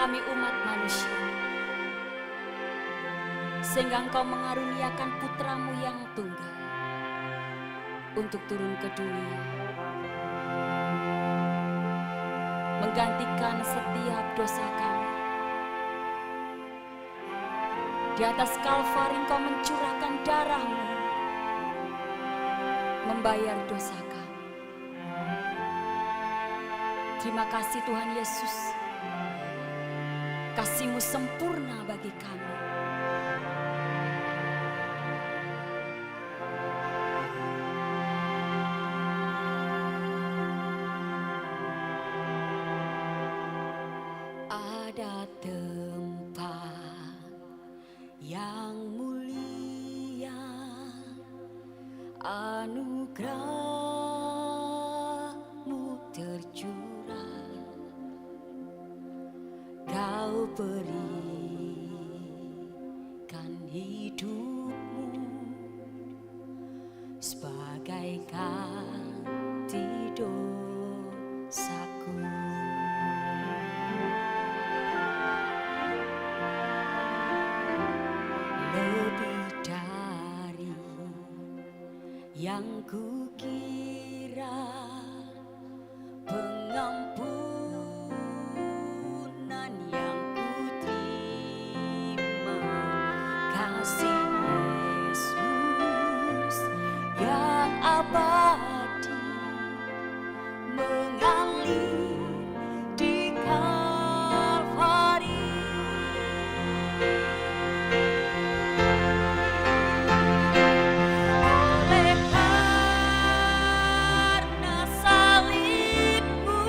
kami umat manusia, sehingga Engkau mengaruniakan putramu yang tunggal untuk turun ke dunia, menggantikan setiap dosa kami. Di atas Kalvari Engkau mencurahkan darah-Mu, membayar dosa kami. Terima kasih Tuhan Yesus, kasih-Mu sempurna bagi kami. Ada tempat yang mulia, anugerah-Mu tercurah, Kau berikan hidup-Mu sebagai ganti dosaku. Lebih dari yang kukira, pengampunan yang kuterima, kasih Yesus yang abadi mengalir di Kalvari. Oleh karena salib-Mu,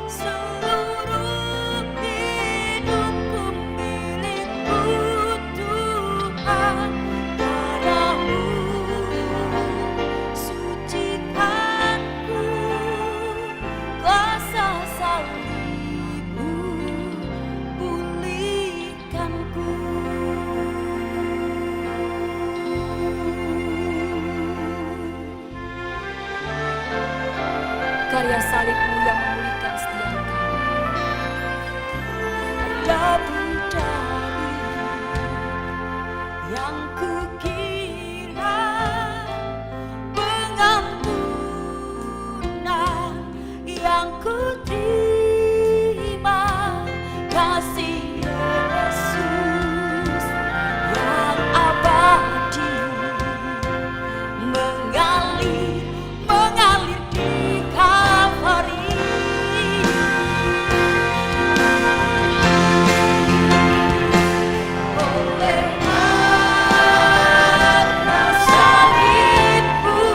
seluruh hidupku milik-Mu Tuhan. Darah-Mu sucikanku, kuasa salib-Mu pulihkanku. Karya salib-Mu yang memulihkan setiap kami. Lebih dari yang kukira, pengampunan yang kuterima, kasih Yesus yang abadi mengalir di Kalvari. Oleh karena salib-Mu,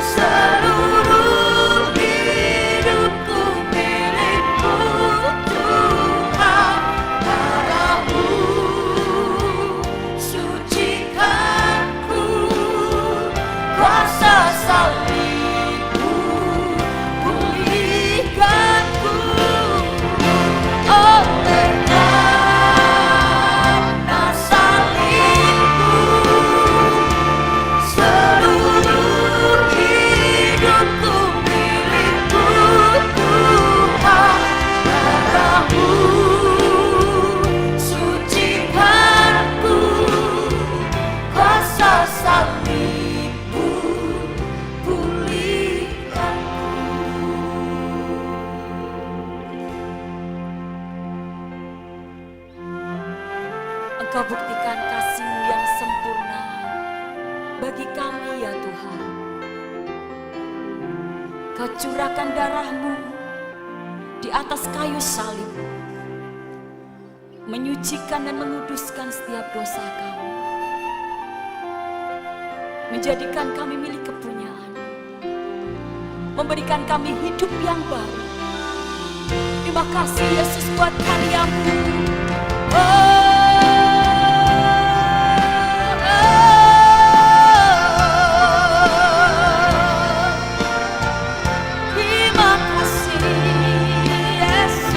seluruh hidupku milik-Mu Tuhan. Darah-Mu sucikanku, kuasa salib-Mu pulihkanku. Oleh karena salib-Mu, seluruh hidupku milik-Mu Tuhan. Darah-Mu sucikanku, kuasa salib-Mu pulihkanku. Engkau buktikan kasih-Mu yang sempurna bagi kami ya Tuhan. Kau curahkan darah-Mu di atas kayu salib, menyucikan dan menguduskan setiap dosa kami, menjadikan kami milik kepunyaan, memberikan kami hidup yang baru. Terima kasih Yesus buat karya-Mu. Terima kasih Yesus.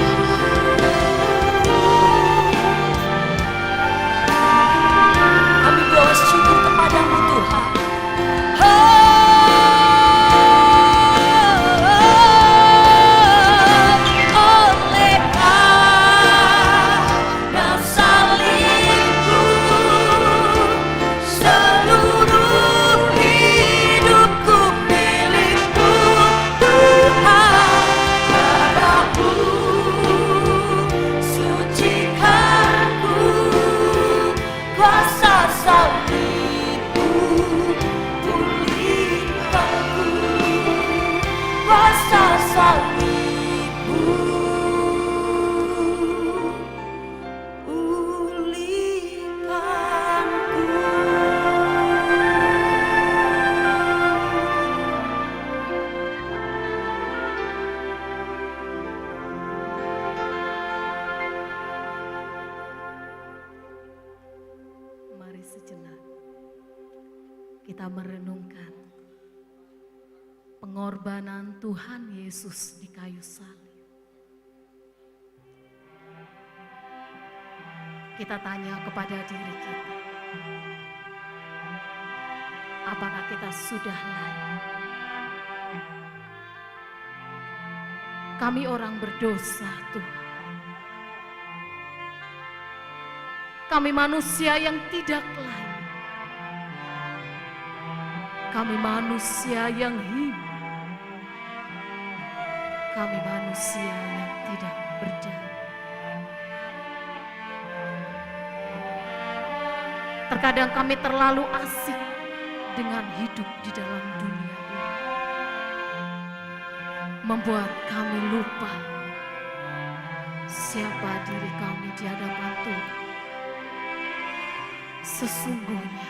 Kami bersyukur kepada-Mu Tuhan. Oh, sejenak. Kita merenungkan pengorbanan Tuhan Yesus di kayu salib. Kita tanya kepada diri kita, apakah kita sudah layak? Kami orang berdosa, Tuhan. Kami manusia yang tidak layak. Kami manusia yang hina. Kami manusia yang tidak berdaya. Terkadang kami terlalu asik dengan hidup di dalam dunia ini, membuat kami lupa siapa diri kami di hadapan Tuhan. Sesungguhnya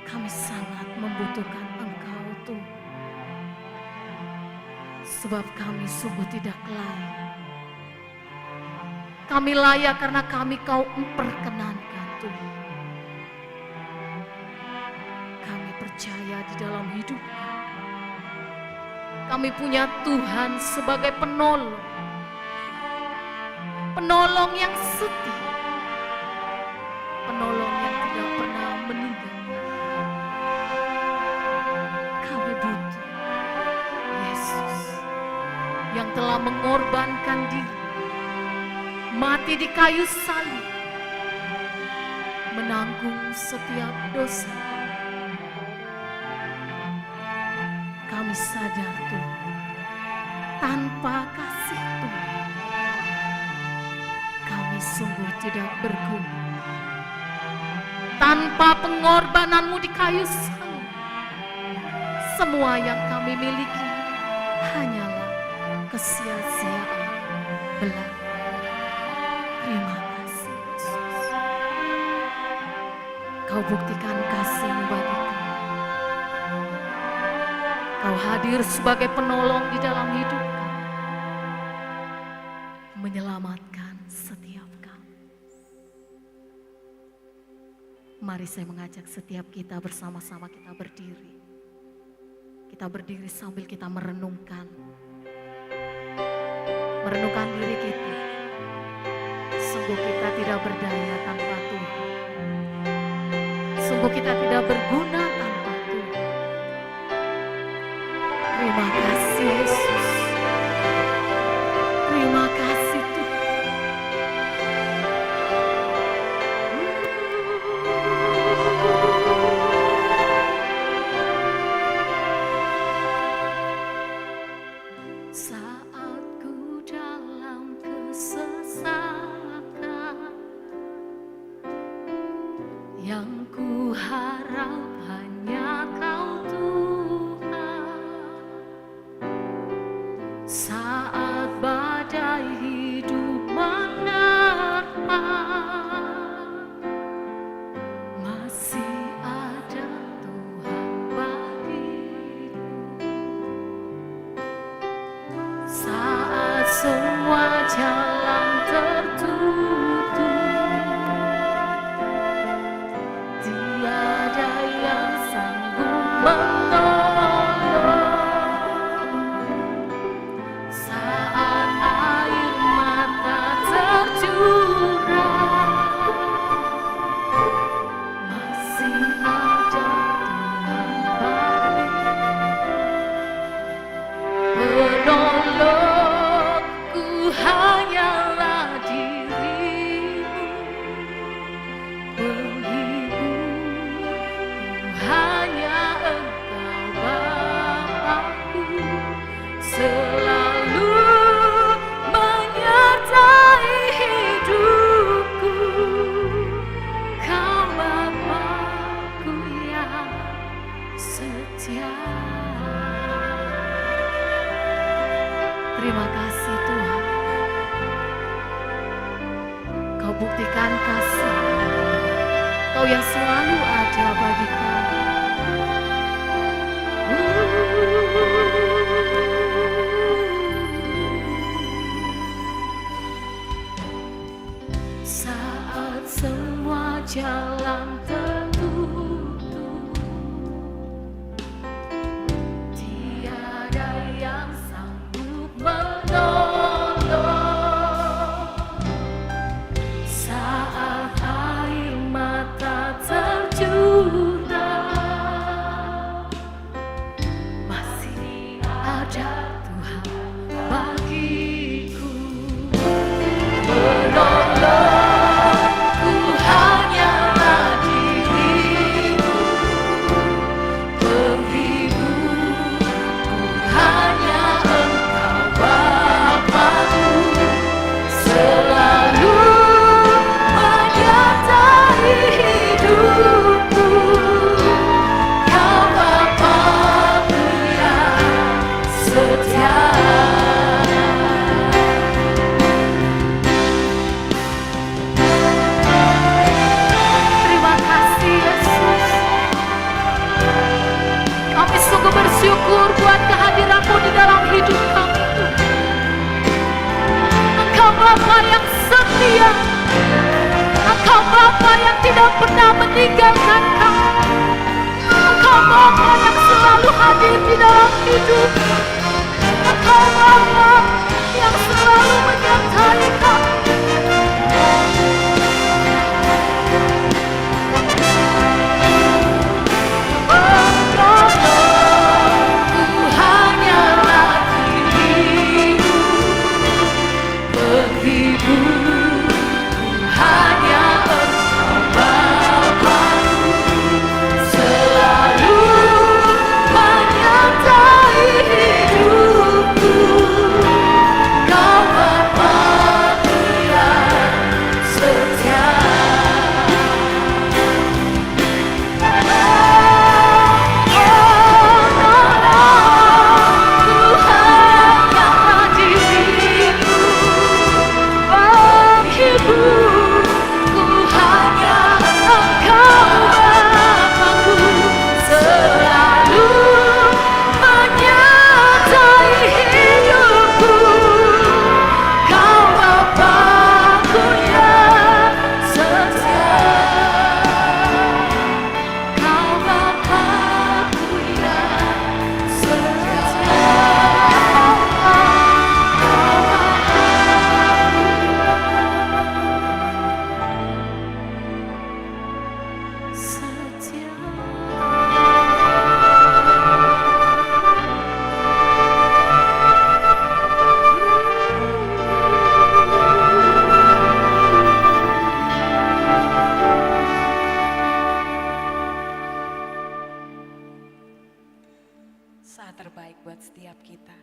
kami sangat membutuhkan Engkau, Tuhan. Sebab kami sungguh tidak layak. Kami layak karena kami Kau perkenankan, Tuhan. Kami percaya di dalam hidup kami. Kami punya Tuhan sebagai penolong. Penolong yang setia. Penolong yang tidak pernah meninggal. Kami butuh Yesus yang telah mengorbankan diri, mati di kayu salib, menanggung setiap dosa. Kami sadar Tuhan, tanpa kasih Tuhan, kami sungguh tidak berguna. Tanpa pengorbanan-Mu di kayu salib, semua yang kami miliki hanyalah kesia-siaan belaka. Terima kasih Yesus. Kau buktikan kasih-Mu bagi kami. Kau hadir sebagai penolong di dalam hidup kami, menyelamatkan setiap kami. Mari saya mengajak setiap kita bersama-sama kita berdiri. Kita berdiri sambil kita merenungkan diri kita. Sungguh kita tidak berdaya tanpa Tuhan. Sungguh kita tidak berguna tanpa Tuhan. Terima kasih Yesus. Terima kasih Tuhan. Saat ku dalam kesesakan, yang ku harap hanya Kau Tuhan. Saat badai hidup menerpa, masih ada Tuhan bagiku. Saat semua jalan tertutup, tiada yang sanggup menolong. Saat air mata tercurah, masih ada Tuhan penolongku hanyalah diri-Mu, penghibur hanya Engkau Bapa-Ku, selalu menyertai hidupku. Kau Bapa-Ku yang setia. Terima kasih Tuhan. Kau buktikan kasih. Kau yang selalu ada bagi kami. Saat semua jalan tertutup, tiada yang sanggup menolong. Saat air mata tercurah, masih ada Tuhan bagiku menolong. Bersyukur buat kehadiran-Mu di dalam hidup kami. Engkau Bapa yang setia, Engkau Bapa yang tidak pernah meninggalkan kami, Engkau Bapa yang selalu hadir di dalam hidup, Engkau Bapa yang selalu menyertai kami. Saat terbaik buat setiap kita.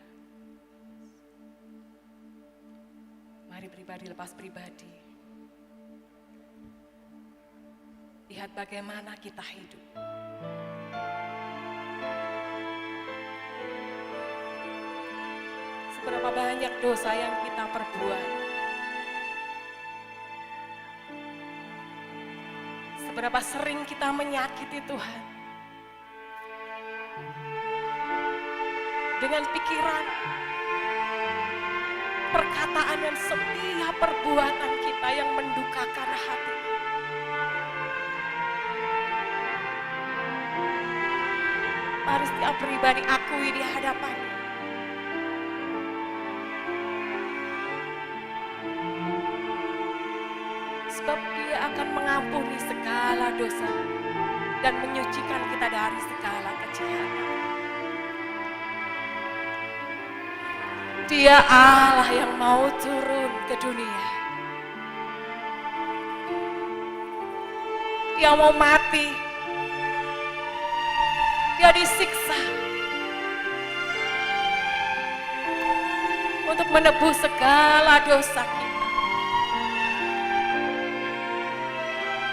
Mari pribadi lepas pribadi. Lihat bagaimana kita hidup. Seberapa banyak dosa yang kita perbuat. Seberapa sering kita menyakiti Tuhan. Dengan pikiran, perkataan dan setiap perbuatan kita yang mendukakan hati. Mari setiap pribadi akui di hadapan-Nya. Sebab Dia akan mengampuni segala dosa dan menyucikan kita dari segala kejahatan. Dia Allah yang mau turun ke dunia. Dia mau mati. Dia disiksa untuk menebus segala dosa kita.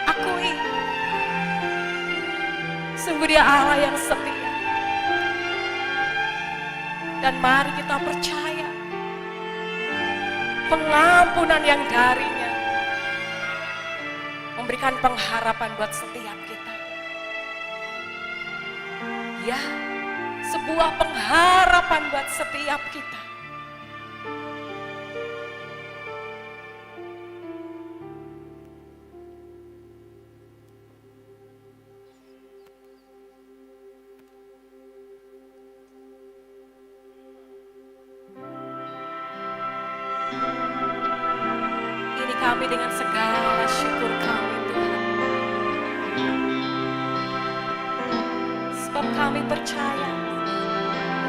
Akui, sungguh Dia Allah yang setia. Dan mari kita percaya pengampunan yang darinya memberikan pengharapan buat setiap kita. Ya, sebuah pengharapan buat setiap kita. kami dengan segala syukur kami Tuhan. Sebab kami percaya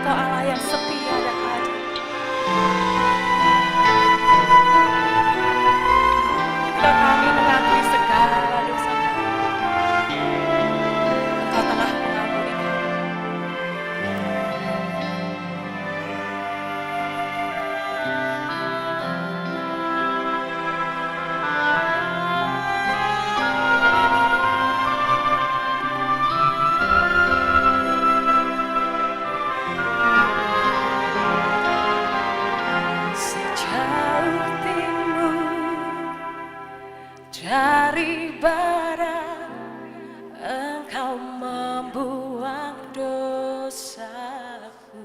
Engkau Allah yang setia dan adil. Ketika kami mengakui segala dosa kami, Engkau telah mengampuni kami. Sejauh timur dari barat, Engkau membuang dosaku.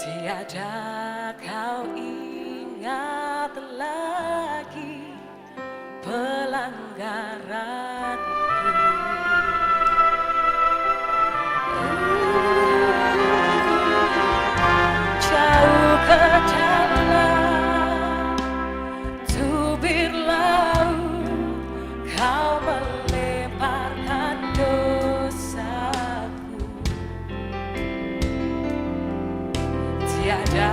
Tiada kau ingat lagi pelanggaranku. Jauh ke dalam tubir laut, Kau melemparkan dosaku. Tiada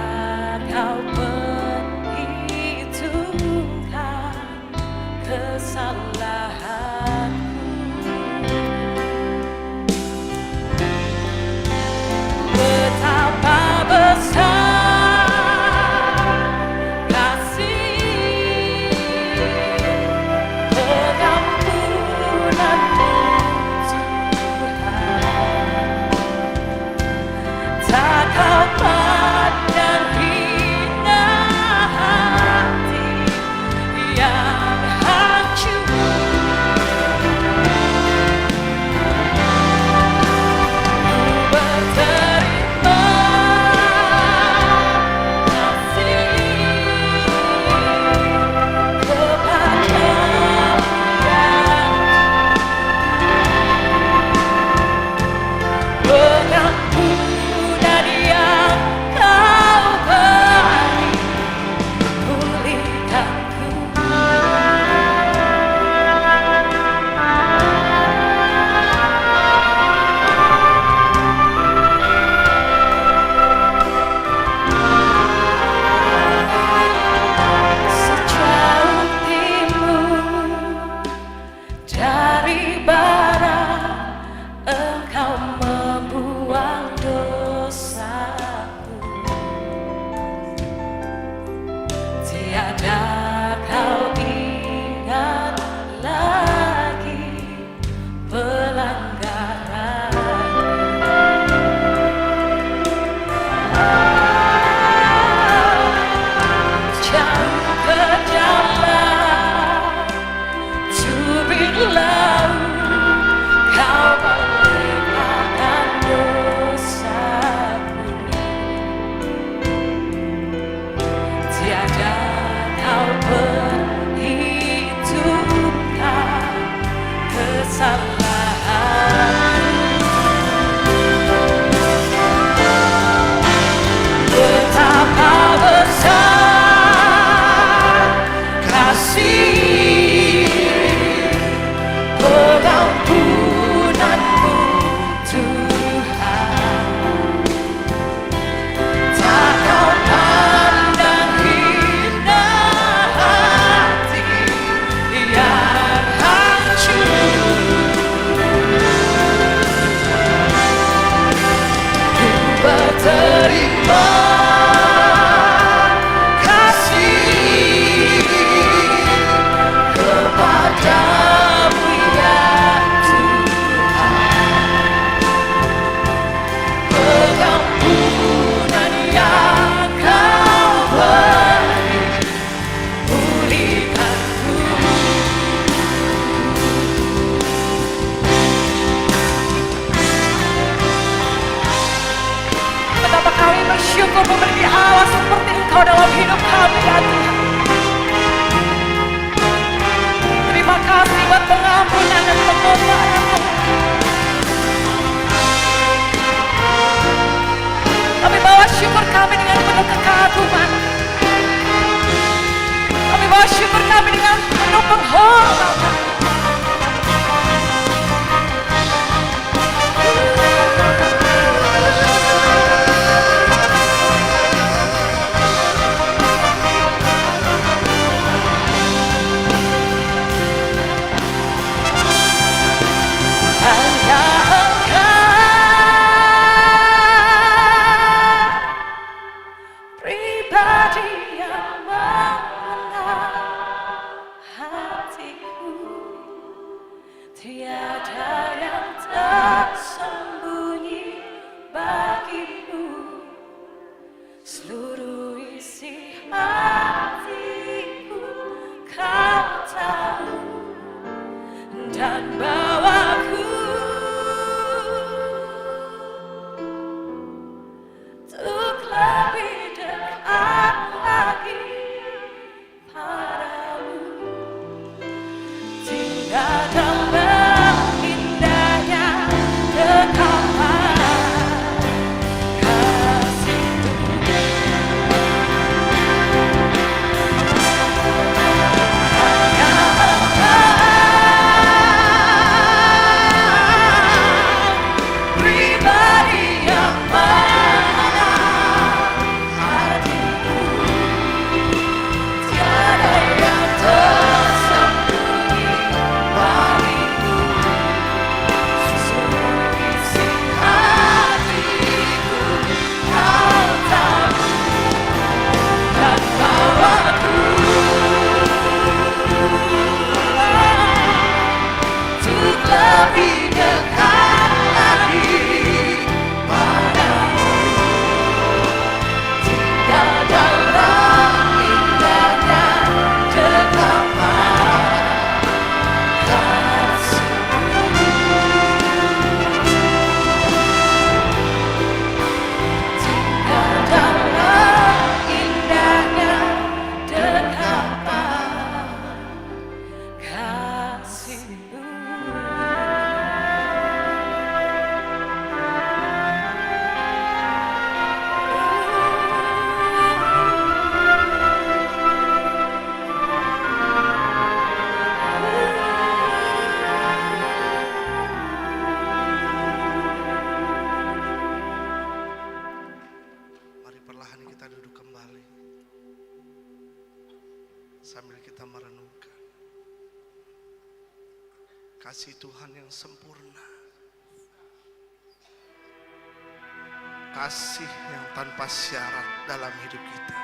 kau perhitungkan kesalahanku. Betapa besar kasih pengampunanmu Tuhan. Tak kau pandang hina hati yang hancur. Ku berterima kasih kepadamu yang pengampunan yang Kau beri, pulihkanku. Sejauh timur dari barat, Engkau membuang dosaku. Tiada kau ingat lagi pelanggaranku. Jauh ke dalam tubir laut, Kau melemparkan dosaku. Tiada kau perhitungkan kesalahanku. Betapa besar kasih pengampunanmu Tuhan. Tak kau pandang hina hati yang hancur. Ku berterima kasih kepadamu ya Tuhan. Pengampunan yang Kau beri, pulihkanku. Betapa kami bersyukur memiliki Allah seperti Engkau dalam hidup kami ya Tuhan. Terima kasih buat pengampunan dan pengorbanan-Mu. Kami bawa syukur kami dengan penuh kekaguman. membawa syukur kami dengan penuh penghormatan. Hanya Engkau pribadi yang mengenal hatiku, tiada yang tersembunyi bagimu. Seluruh isi hatiku Kau tahu, dan bawaku untuk lebih dekat lagi padamu. Tinggal dalam indahnya dekapan kasih-Mu. Pribadi yang mengenal hatiku, tiada yang tersembunyi bagimu. Seluruh isi hatiku Kau tahu, dan bawaku untuk lebih dekat lagi padamu. Tinggal dalam indahnya dekapan kasih-Mu. Tinggal dalam indahnya dekapan kasih-Mu. Mari perlahan kita duduk kembali sambil kita merenungkan kasih Tuhan yang sempurna, kasih yang tanpa syarat dalam hidup kita.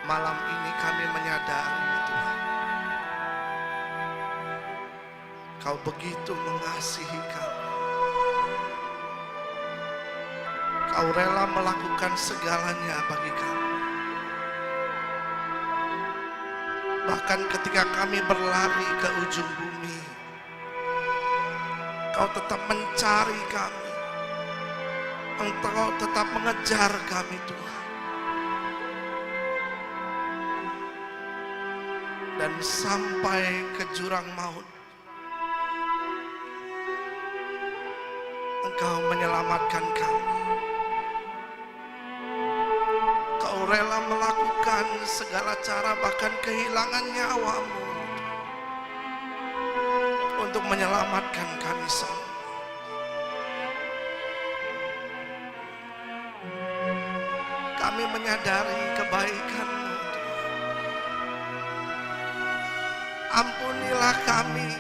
Malam ini kami menyadari Tuhan, Kau begitu mengasihi kami. Kau rela melakukan segalanya bagi kami. Bahkan ketika kami berlari ke ujung bumi, Kau tetap mencari kami. Engkau tetap mengejar kami Tuhan. Dan sampai ke jurang maut, Engkau menyelamatkan kami. Kau rela melakukan segala cara, bahkan kehilangan nyawamu untuk menyelamatkan kami semua. Kami menyadari kebaikan-Mu Tuhan. Ampunilah kami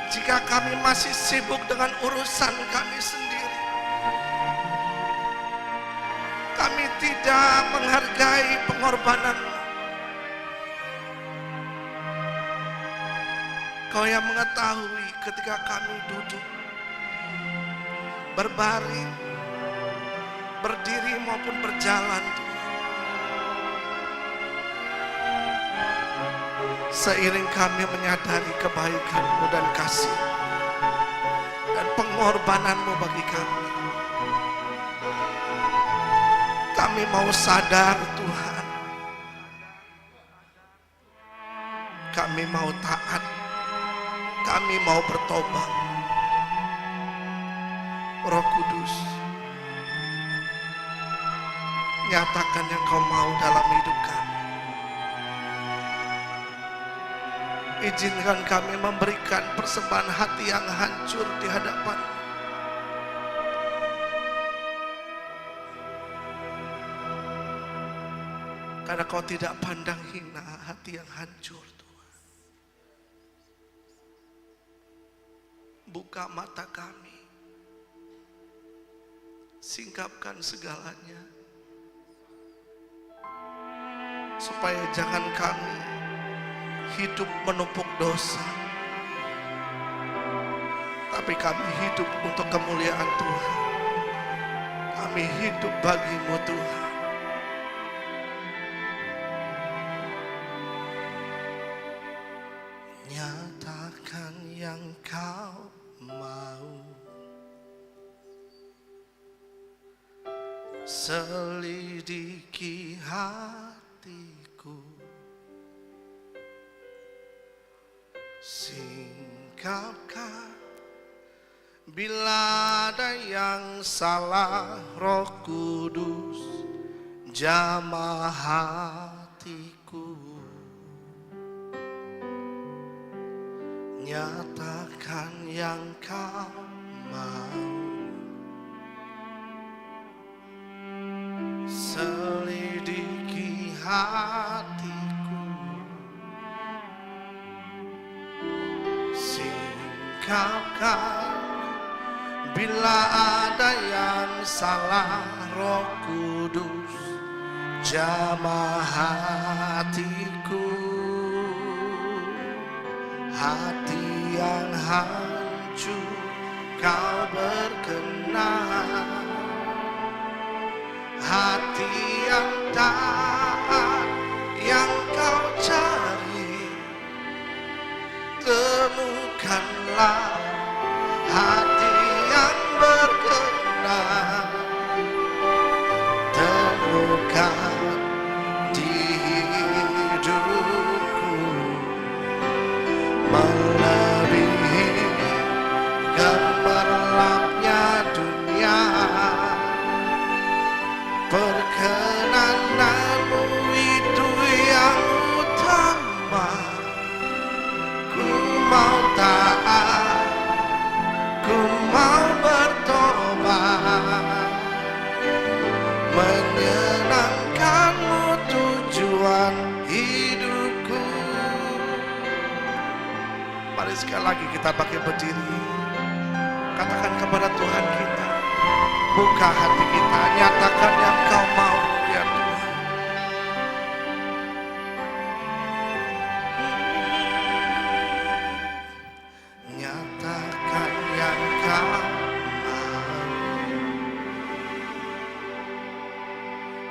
jika kami masih sibuk dengan urusan kami sendiri. Kami tidak menghargai pengorbanan-Mu. Kau yang mengetahui ketika kami duduk, berbaring, berdiri maupun berjalan Tuhan. Seiring kami menyadari kebaikan-Mu dan kasih dan pengorbanan-Mu bagi kami, kami mau sadar Tuhan, kami mau taat, kami mau bertobat. Roh Kudus, Nyatakan yang kau mau dalam hidup kami. Izinkan kami memberikan persembahan hati yang hancur di hadapan. Karena kau tidak pandang hina hati yang hancur, Tuhan. Buka mata kami. Singkapkan segalanya. Supaya jangan kami hidup menumpuk dosa. Tapi kami hidup untuk kemuliaan Tuhan. Kami hidup bagi-Mu, Tuhan. Nyatakan yang kau mau, selidiki hatiku, singkapkan bila ada yang salah. Roh Kudus jamah hatiku. Nyatakan yang kau mau, selidiki hatiku, singkapkan bila ada yang salah. Roh Kudus jamah hatiku. Hati yang hancur kau berkenan, hati yang taat yang kau cari. Temukanlah hati yang berkenan, temukan di hidupku. Melebihi gemerlapnya dunia, perkenananmu itu yang utama. Ku mau taat, ku mau bertobat, menyenangkanmu tujuan hidupku. Mari sekali lagi kita pakai berdiri. Katakan kepada Tuhan kita, buka hati kita, nyatakan yang kau mau ya Tuhan. Nyatakan yang kau mau,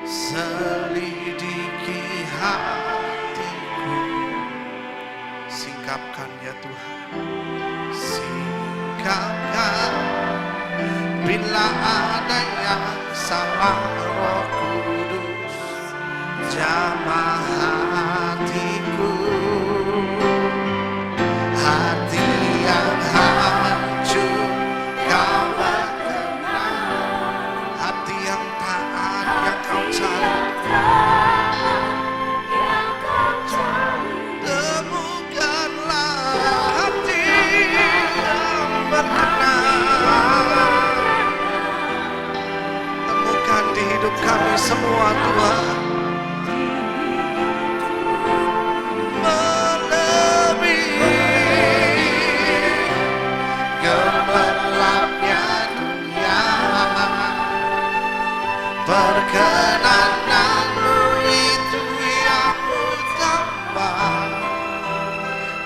selidiki hatiku. Singkapkan ya Tuhan, singkapkan bila ada yang salah. Roh Kudus jamah hatiku, hati yang hancur kau berkenan, hati yang taat yang kau cari. Kami semua Tuhan, melebihi gemerlapnya dunia, perkenananmu itu yang utama.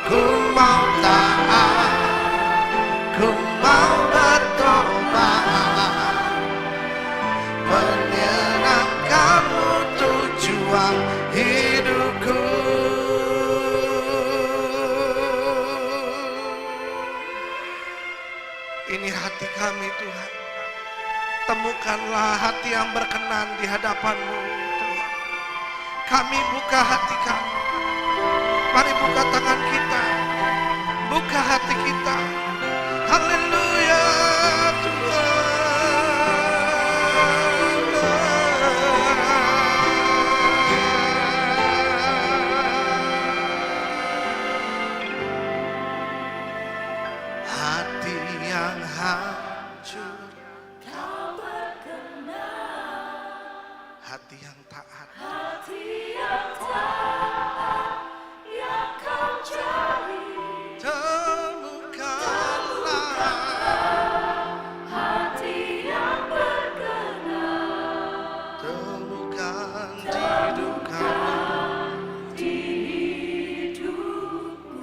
Ku mau taat, ku mau bertobat, menyenangkanmu tujuan hidupku. Ini hati kami Tuhan. Temukanlah hati yang berkenan di hadapan-Mu Tuhan. Kami buka hati kami. Mari buka tangan kita, buka hati kita. Haleluya Tuhan. hati yang taat. Hati yang taat yang kau cari. Temukanlah Hati yang berkenan temukan di hidup kami. di hidupku.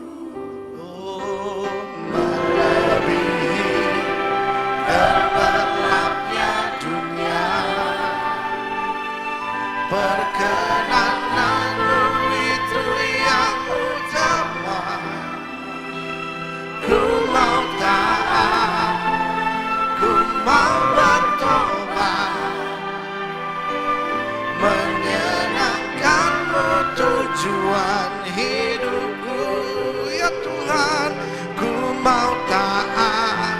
Oh, melebihi gelapnya dunia, perkenananmu itu yang utama. Ku mau taat, ku mau bertobat, menyenangkanmu tujuan hidupku. Ya Tuhan, ku mau taat,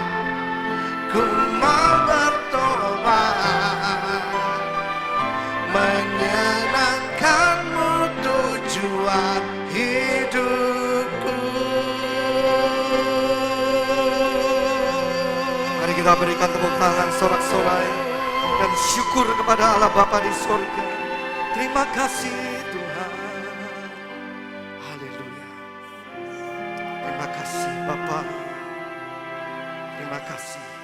ku mau bertobat, menyenangkanmu tujuan hidupku. Mari kita berikan tepuk tangan sorak-sorai dan syukur kepada Allah Bapa di surga. Terima kasih Tuhan. Haleluya. Terima kasih Bapa. Terima kasih.